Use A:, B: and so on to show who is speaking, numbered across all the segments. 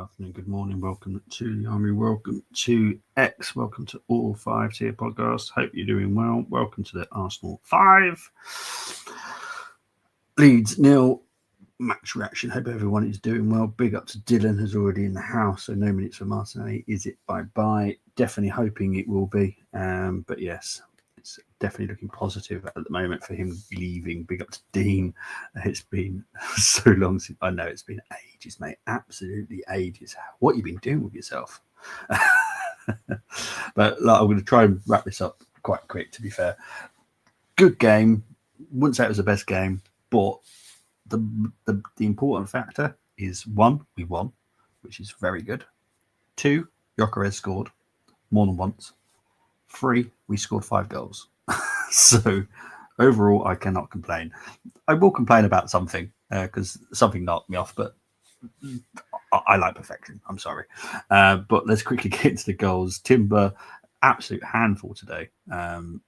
A: afternoon, good morning. Welcome to the Army. Welcome to X. Welcome to all 5 tier podcasts. Hope you're doing well. Welcome to the Arsenal 5. Leeds nil match reaction. Hope everyone is doing well. Big up to Dylan, who's already in the house. So no minutes for Martinelli. Is it bye-bye? Definitely hoping it will be. But yes, it's definitely looking positive at the moment for him leaving. Big up to Dean. It's been so long since I know it's been ages, mate. Absolutely ages. What you been doing with yourself? But I'm going to try and wrap this up quite quick. To be fair, good game. Wouldn't say it was the best game, but the important factor is one, we won, which is very good. Two, Gyökeres scored more than once. Three, we scored 5 goals. So overall, I cannot complain. I will complain about something because something knocked me off, but I like perfection. I'm sorry. But let's quickly get into the goals. Timber, absolute handful today.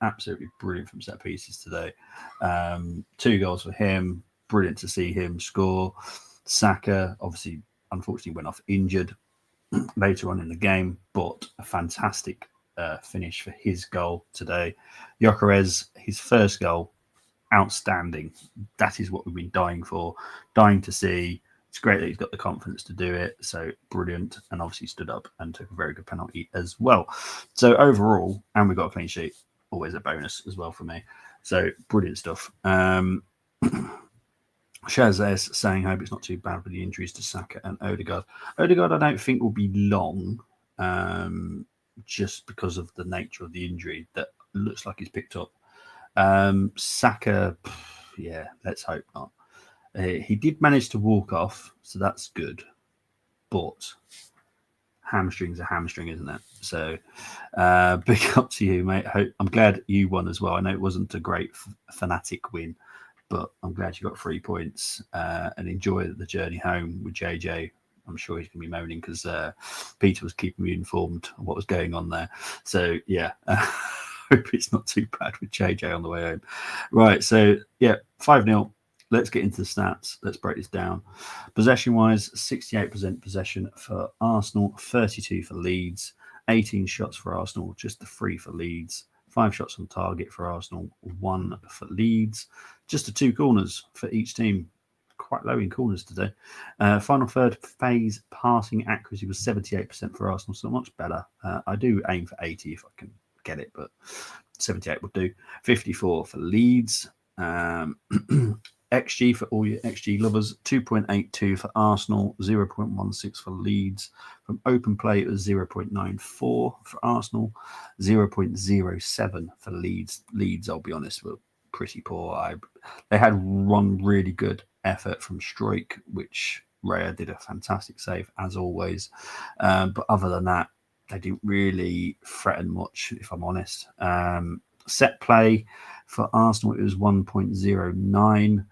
A: Absolutely brilliant from set pieces today. 2 goals for him. Brilliant to see him score. Saka, obviously, unfortunately, went off injured later on in the game, but a fantastic finish for his goal today. Gyökeres, his first goal, outstanding. That is what we've been dying for, dying to see. It's great that he's got the confidence to do it. So brilliant. And obviously stood up and took a very good penalty as well. So overall, and we got a clean sheet, always a bonus as well for me. So brilliant stuff. Shaz saying, hope it's not too bad with the injuries to Saka and Odegaard. Odegaard, I don't think will be long, just because of the nature of the injury that looks like he's picked up. Saka, yeah, let's hope not. He did manage to walk off, so that's good. But hamstring's a hamstring, isn't it? So big up to you, mate. I'm glad you won as well. I know it wasn't a great Fnatic win, but I'm glad you got 3 points and enjoy the journey home with JJ. I'm sure he's going to be moaning because Peter was keeping me informed of what was going on there. So, yeah, hope it's not too bad with JJ on the way home. Right, so, yeah, 5-0. Let's get into the stats. Let's break this down. Possession-wise, 68% possession for Arsenal, 32 for Leeds, 18 shots for Arsenal, just the 3 for Leeds, 5 shots on target for Arsenal, 1 for Leeds, just the 2 corners for each team. Quite low in corners today. Final third phase passing accuracy was 78% for Arsenal, so much better. I do aim for 80 if I can get it, but 78 would do. 54 for Leeds. XG for all your XG lovers, 2.82 for Arsenal, 0.16 for Leeds. From open play, it was 0.94 for Arsenal, 0.07 for Leeds. Leeds, I'll be honest, were pretty poor. They had one really good effort from Struijk, which Raya did a fantastic save, as always. But other than that, they didn't really threaten much, if I'm honest. Set play for Arsenal, it was 1.09,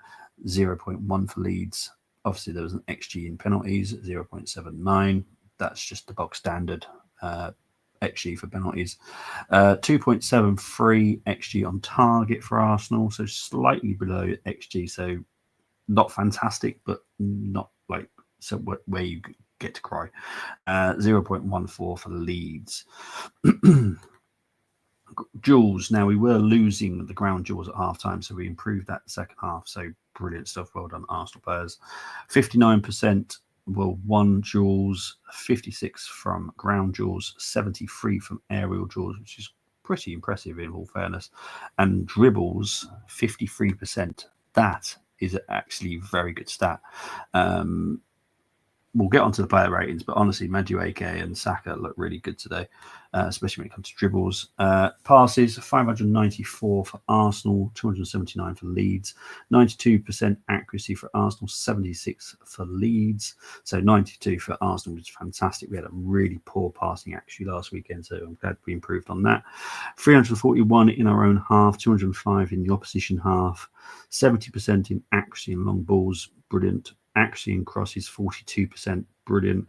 A: 0.1 for Leeds. Obviously, there was an XG in penalties, 0.79. That's just the box standard XG for penalties. 2.73 XG on target for Arsenal, so slightly below XG. So not fantastic, but not like so where you get to cry. 0.14 for Leeds. Duels. Now, we were losing the ground duels at half-time, so we improved that second half. So brilliant stuff. Well done, Arsenal players. 59% were 1 duels, 56 from ground duels, 73 from aerial duels, which is pretty impressive in all fairness. And dribbles, 53%. That is actually a very good stat. We'll get onto the player ratings, but honestly, Madueke and Saka look really good today, especially when it comes to dribbles. Passes, 594 for Arsenal, 279 for Leeds, 92% accuracy for Arsenal, 76 for Leeds. So 92 for Arsenal, which is fantastic. We had a really poor passing accuracy last weekend, so I'm glad we improved on that. 341 in our own half, 205 in the opposition half, 70% in accuracy in long balls, brilliant. Accuracy in crosses, 42%, brilliant.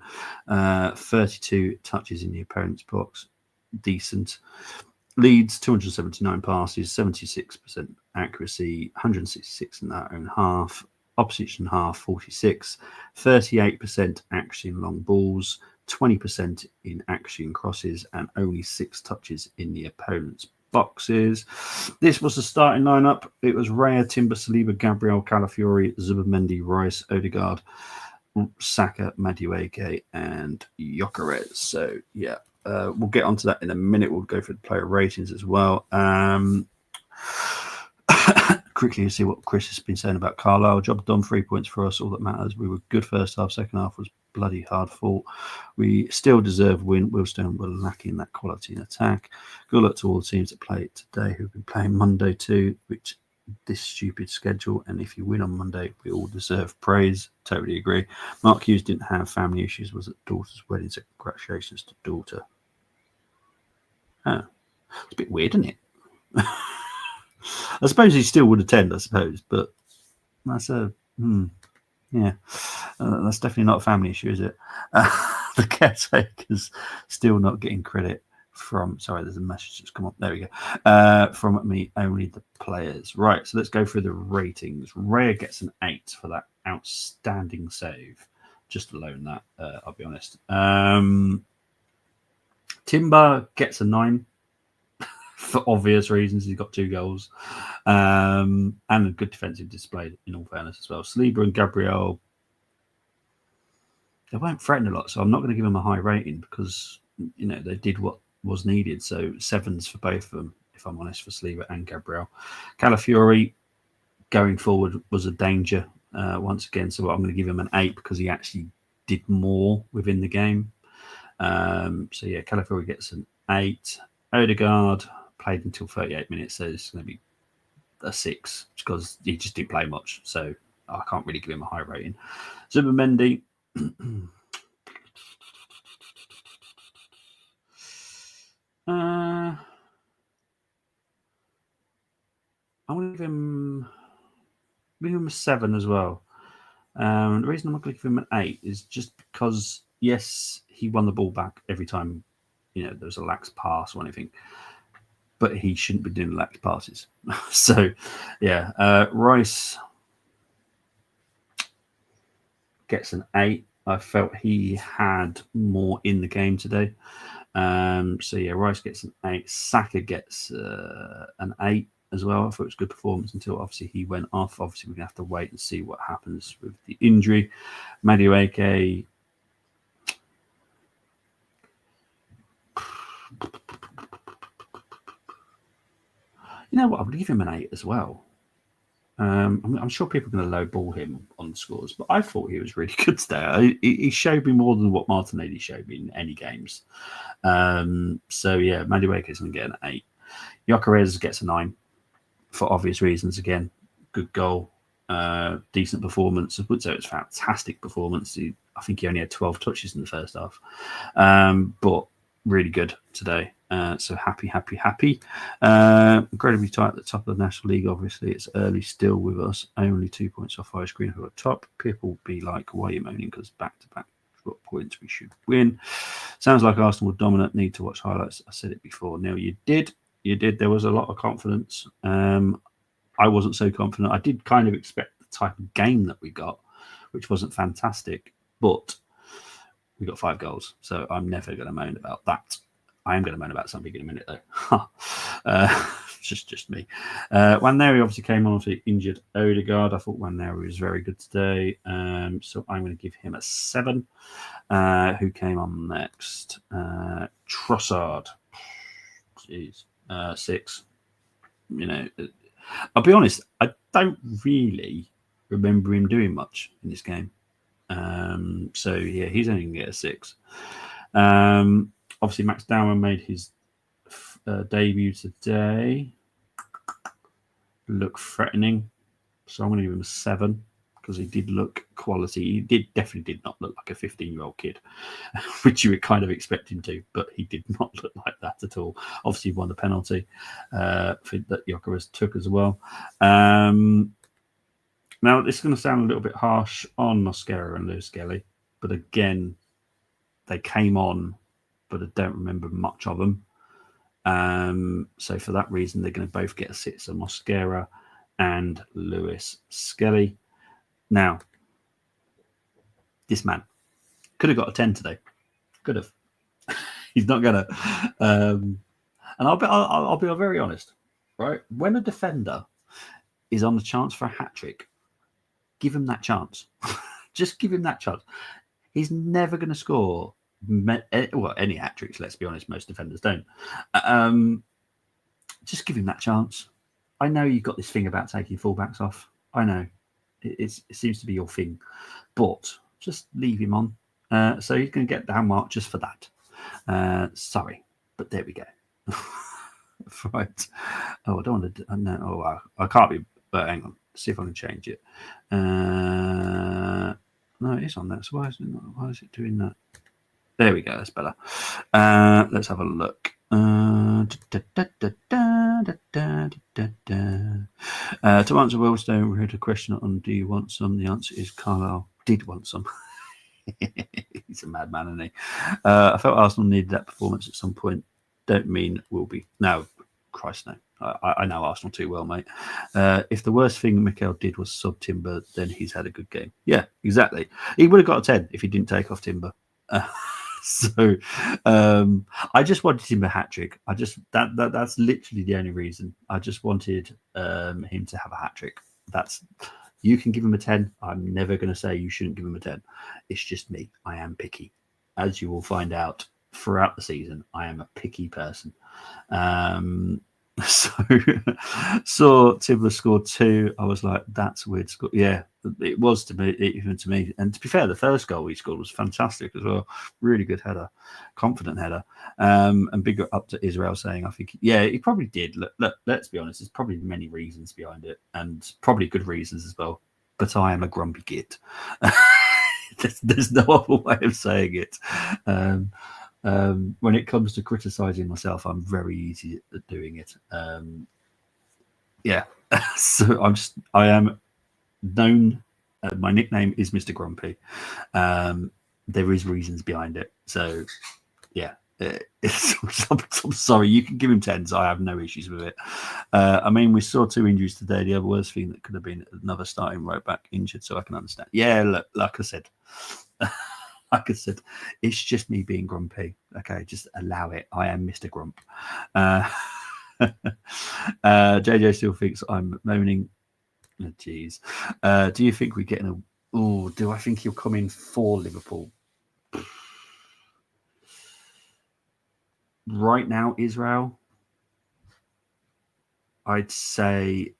A: 32 touches in the opponent's box, decent. Leeds, 279 passes, 76% accuracy, 166 in their own half. opposition half 46, 38% action in long balls, 20% in action crosses, and only 6 touches in the opponent's boxes. This was the starting lineup. It was Raya, Timber, Saliba, Gabriel, Calafiori, Zubamendi, Rice, Odegaard, Saka, Madueke, and Gyökeres. So, yeah, we'll get onto that in a minute. We'll go for the player ratings as well. Quickly see what Chris has been saying about Carlisle. Job done, 3 points for us. All that matters. We were good first half. Second half was bloody hard fought. We still deserve win. Willstone were lacking that quality in attack. Good luck to all the teams that play it today who've been playing Monday too, which this stupid schedule. And if you win on Monday, we all deserve praise. Totally agree. Mark Hughes didn't have family issues, was at daughter's wedding, so congratulations to daughter. Oh, it's a bit weird, isn't it? I suppose he still would attend, I suppose, but that's yeah, that's definitely not a family issue, is it? The caretaker's still not getting credit from. Sorry, there's a message that's come up. There we go. From me, only the players. Right, so let's go through the ratings. Raya gets an 8 for that outstanding save. Just alone that, I'll be honest. Timber gets a 9. For obvious reasons, he's got 2 goals and a good defensive display, in all fairness, as well. Saliba and Gabriel, they weren't threatened a lot, so I'm not going to give them a high rating because, you know, they did what was needed. So 7s for both of them, if I'm honest, for Saliba and Gabriel. Calafiori, going forward, was a danger once again, so I'm going to give him an 8 because he actually did more within the game. So, yeah, Calafiori gets an 8. Odegaard played until 38 minutes, so it's going to be a 6 because he just didn't play much. So I can't really give him a high rating. Zubamendi, I'm going to give him a 7 as well. The reason I'm not going to give him an 8 is just because, yes, he won the ball back every time, you know, there was a lax pass or anything, but he shouldn't be doing lax passes. So, yeah, Rice gets an 8. I felt he had more in the game today. So, yeah, Rice gets an 8. Saka gets an 8 as well. I thought it was a good performance until obviously he went off. Obviously, we're going to have to wait and see what happens with the injury. Madueke, you know what? I'm going to give him an 8 as well. I'm sure people are going to lowball him on the scores, but I thought he was really good today. He showed me more than what Martinelli showed me in any games. So, yeah, Madueke is going to get an 8. Gyökeres gets a 9 for obvious reasons. Again, good goal, decent performance. I would say it was a fantastic performance. I think he only had 12 touches in the first half, but really good today. So happy. Incredibly tight at the top of the National League. Obviously, it's early still with us. Only 2 points off Forest Green, who are top. People will be like, why are you moaning? Because back-to-back drop points we should win. Sounds like Arsenal were dominant. Need to watch highlights. I said it before. Neil, you did. There was a lot of confidence. I wasn't so confident. I did kind of expect the type of game that we got, which wasn't fantastic, but we got 5 goals. So I'm never going to moan about that. I am going to moan about something in a minute, though. Just me. Waneri obviously came on to injured Odegaard. I thought Waneri was very good today. So I'm going to give him a 7. Who came on next? Trossard. Jeez. 6. You know, I'll be honest, I don't really remember him doing much in this game. So, yeah, he's only going to get a 6. Obviously, Max Dowman made his debut today. Look threatening. So I'm going to give him a 7 because he did look quality. He definitely did not look like a 15-year-old kid, which you would kind of expect him to, but he did not look like that at all. Obviously, he won the penalty that Gyökeres took as well. Now, this is going to sound a little bit harsh on Mosquera and Lewis Skelly, but again, they came on, but I don't remember much of them. So for that reason, they're going to both get a 6. So Mosquera and Lewis Skelly. Now, this man could have got a 10 today. Could have. He's not gonna. And I'll be very honest, right? When a defender is on the chance for a hat trick, give him that chance. Just give him that chance. He's never going to score any hat tricks. Let's be honest, most defenders don't. Just give him that chance. I know you've got this thing about taking fullbacks off. I know it seems to be your thing, but just leave him on. So he's going to get down marked just for that. Sorry, but there we go. Right. Oh, I don't want to. No, wow. I can't be. But hang on. See if I can change it. No, it is on that. So why is it doing that? There we go. That's better. Let's have a look. To answer Wellstone, we had a question on do you want some? The answer is Carlisle did want some. He's a madman, isn't he? I felt Arsenal needed that performance at some point. Don't mean will be. No, Christ, no. I know Arsenal too well, mate. If the worst thing Mikel did was sub Timber, then he's had a good game. Yeah, exactly. He would have got a 10 if he didn't take off Timber. So I just wanted Timber hat trick. That's literally the only reason. I just wanted him to have a hat trick. You can give him a 10. I'm never going to say you shouldn't give him a 10. It's just me. I am picky, as you will find out throughout the season. I am a picky person. So Timber scored 2. I was like, that's weird. Yeah, it was to me, even to me. And to be fair, the first goal he scored was fantastic as well. Really good header, confident header. And big up to Israel saying, I think, yeah, he probably did. Look, let's be honest, there's probably many reasons behind it, and probably good reasons as well. But I am a grumpy git. There's no other way of saying it. When it comes to criticizing myself, I'm very easy at doing it. Yeah, so I am known. My nickname is Mr. Grumpy. There is reasons behind it. So yeah, I'm sorry. You can give him 10s. I have no issues with it. I mean, we saw 2 injuries today. The other worst thing that could have been another starting right back injured. So I can understand. Yeah, look, like I said. Like I said, it's just me being grumpy. Okay, just allow it. I am Mr. Grump. JJ still thinks I'm moaning. Oh, geez. Do you think we're getting a... Oh, do I think he'll come in for Liverpool? Right now, Israel, I'd say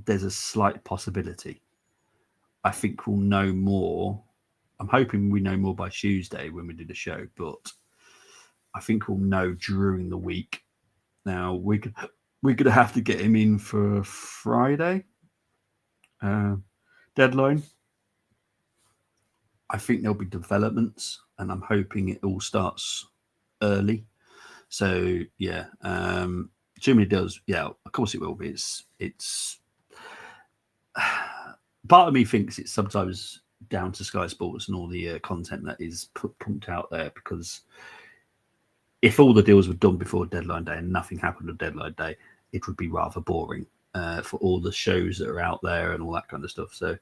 A: there's a slight possibility. I think we'll know more. I'm hoping we know more by Tuesday when we do the show, but I think we'll know during the week. Now we're gonna have to get him in for Friday deadline. I think there'll be developments, and I'm hoping it all starts early. So yeah, Jimmy does. Yeah, of course it will be. It's part of me thinks it's sometimes down to Sky Sports and all the content that is pumped out there, because if all the deals were done before deadline day and nothing happened on deadline day, it would be rather boring for all the shows that are out there and all that kind of stuff. So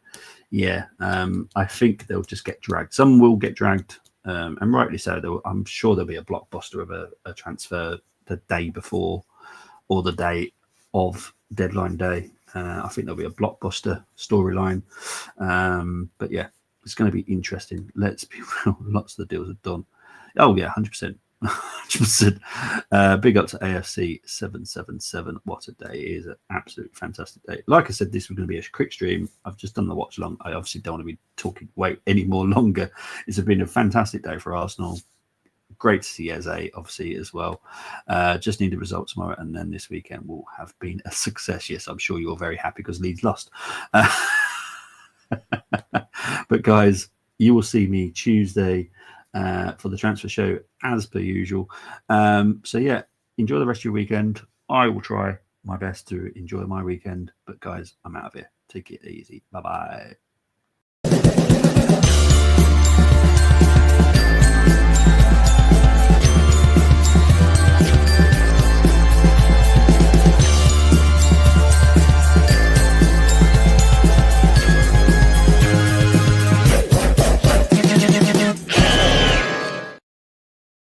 A: yeah, I think they'll just get dragged. Some will get dragged, and rightly so. I'm sure there'll be a blockbuster of a transfer the day before or the day of deadline day. I think there'll be a blockbuster storyline. But yeah, it's going to be interesting. Let's be real. Lots of the deals are done. Oh yeah, 100%. 100%. Big up to AFC 777. What a day. It is an absolutely fantastic day. Like I said, this was going to be a quick stream. I've just done the watch long. I obviously don't want to be talking any more longer. It's been a fantastic day for Arsenal. Great to see Eze, obviously, as well. Just need the result tomorrow, and then this weekend will have been a success. Yes, I'm sure you're very happy because Leeds lost. But guys, you will see me Tuesday for the transfer show as per usual. So yeah, enjoy the rest of your weekend. I will try my best to enjoy my weekend. But guys, I'm out of here. Take it easy. Bye-bye.